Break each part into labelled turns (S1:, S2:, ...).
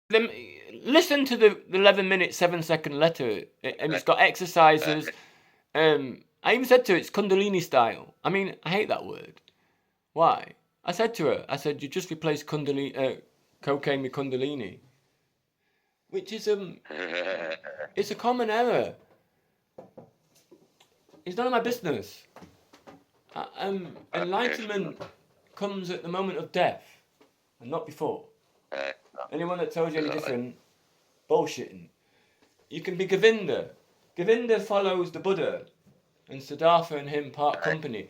S1: Then listen to the 11-minute 7-second letter, and it's got exercises. I even said to her, it's Kundalini style. I mean, I hate that word. Why? I said to her, you just replaced cocaine with Kundalini, which is it's a common error. It's none of my business. Enlightenment comes at the moment of death, and not before. Anyone that tells you any different, bullshitting. You can be Govinda. Govinda follows the Buddha, and Siddhartha and him part company.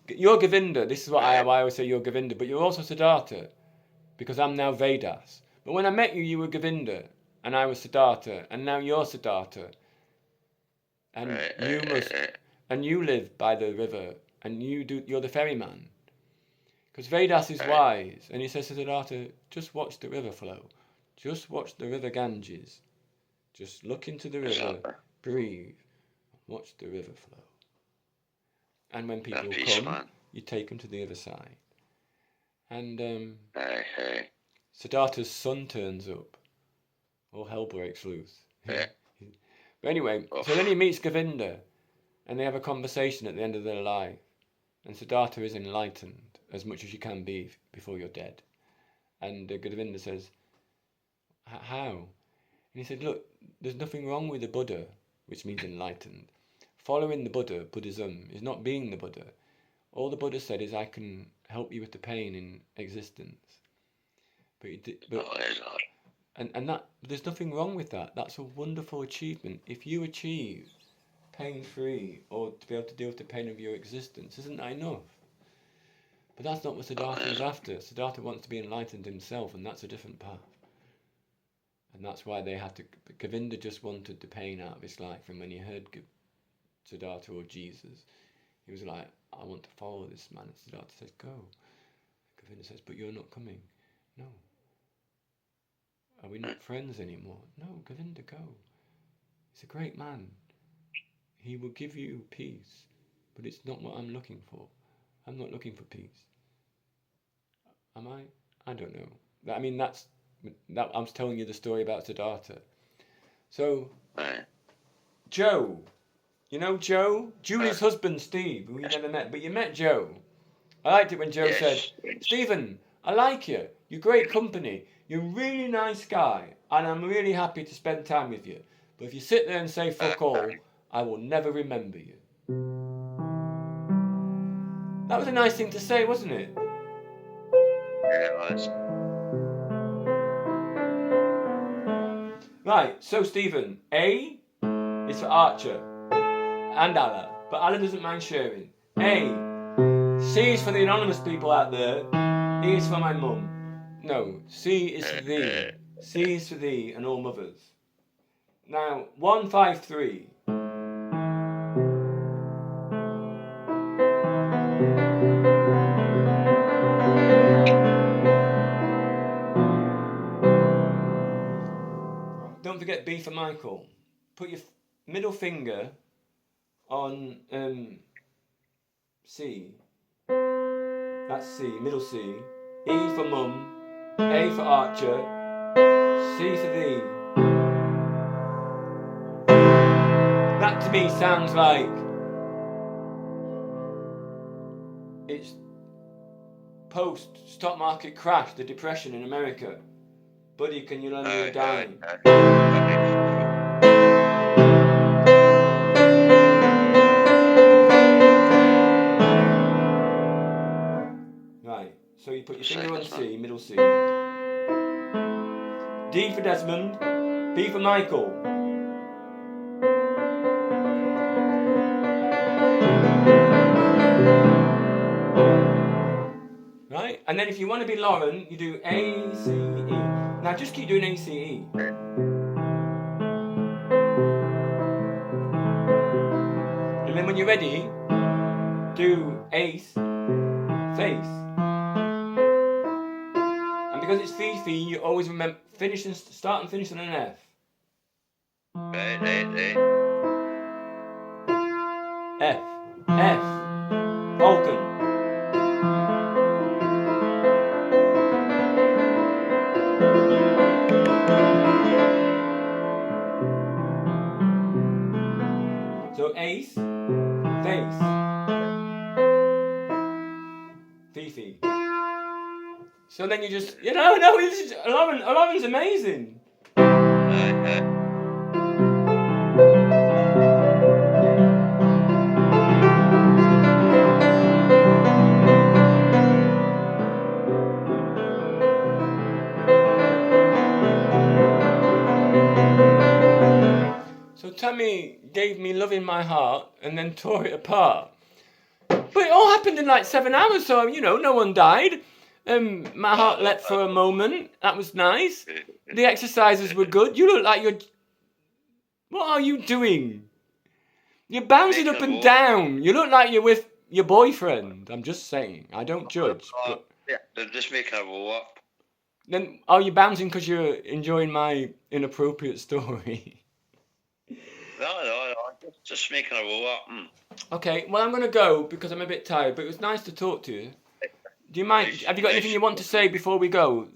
S1: You're Govinda. This is what I always say. You're Govinda, but you're also Siddhartha, because I'm now Vedas. But when I met you, you were Govinda, and I was Siddhartha, and now you're Siddhartha, and you live by the river, and you're the ferryman. Because Vedas is wise, and he says to Siddhartha, just watch the river flow. Just watch the river Ganges. Just look into the river, breathe, watch the river flow. And when people come, you take them to the other side. And Siddhartha's son turns up. All hell breaks loose. But anyway, so then he meets Govinda, and they have a conversation at the end of their life. And Siddhartha is enlightened as much as you can be before you're dead. And Govinda says, how? And he said, look, there's nothing wrong with the Buddha, which means enlightened. Following the Buddha, Buddhism, is not being the Buddha. All the Buddha said is, I can help you with the pain in existence. And there's nothing wrong with that. That's a wonderful achievement. If you achieve pain-free, or to be able to deal with the pain of your existence, isn't that enough? But that's not what Siddhartha is after. Siddhartha wants to be enlightened himself, and that's a different path. And that's why they had to... Govinda just wanted the pain out of his life, and when he heard Siddhartha or Jesus, he was like, I want to follow this man. And Siddhartha says, go. Govinda says, but you're not coming. No. Are we not friends anymore? No, Govinda, go. He's a great man. He will give you peace, but it's not what I'm looking for. I'm not looking for peace. Am I? I don't know. I mean, that I'm telling you the story about Siddhartha. So, Joe, you know Joe? Julie's husband, Steve, who you never met, but you met Joe. I liked it when Joe said, Stephen, I like you. You're great company. You're a really nice guy, and I'm really happy to spend time with you. But if you sit there and say fuck all, I will never remember you. That was a nice thing to say, wasn't it?
S2: Yeah, it was.
S1: Right, so Stephen, A is for Archer and Allah, but Allah doesn't mind sharing. A. C is for the anonymous people out there. E is for my mum. No, C is for thee. C is for thee and all mothers. Now, 153. Don't forget B for Michael. Put your middle finger on C. That's C, middle C. E for mum. A for Archer. C for thee. That to me sounds like it's post stock market crash, the depression in America. Buddy, can you lend me a dime? Right, so you put your finger on C, middle C. D for Desmond. B for Michael. Right, and then if you want to be Lauren, you do A, C, E. Now just keep doing A, C, E. And then when you're ready, do Ace, face. And because it's Fifi, you always remember start and finish on an F. F. F. Falcon. So then you just, no, it's Lauren's amazing. So Tammy gave me Love in My Heart and then tore it apart. But it all happened in like 7 hours, so no one died. My heart leapt for a moment. That was nice. The exercises were good. You look like you're... What are you doing? You're bouncing up and down. You look like you're with your boyfriend. I'm just saying. I don't judge. But...
S2: Yeah, they're just making a roll up.
S1: Then are you bouncing because you're enjoying my inappropriate story?
S2: No, just making a roll up.
S1: Okay, well I'm going to go because I'm a bit tired, but it was nice to talk to you. Do you mind? Have you got anything you want to say before we go?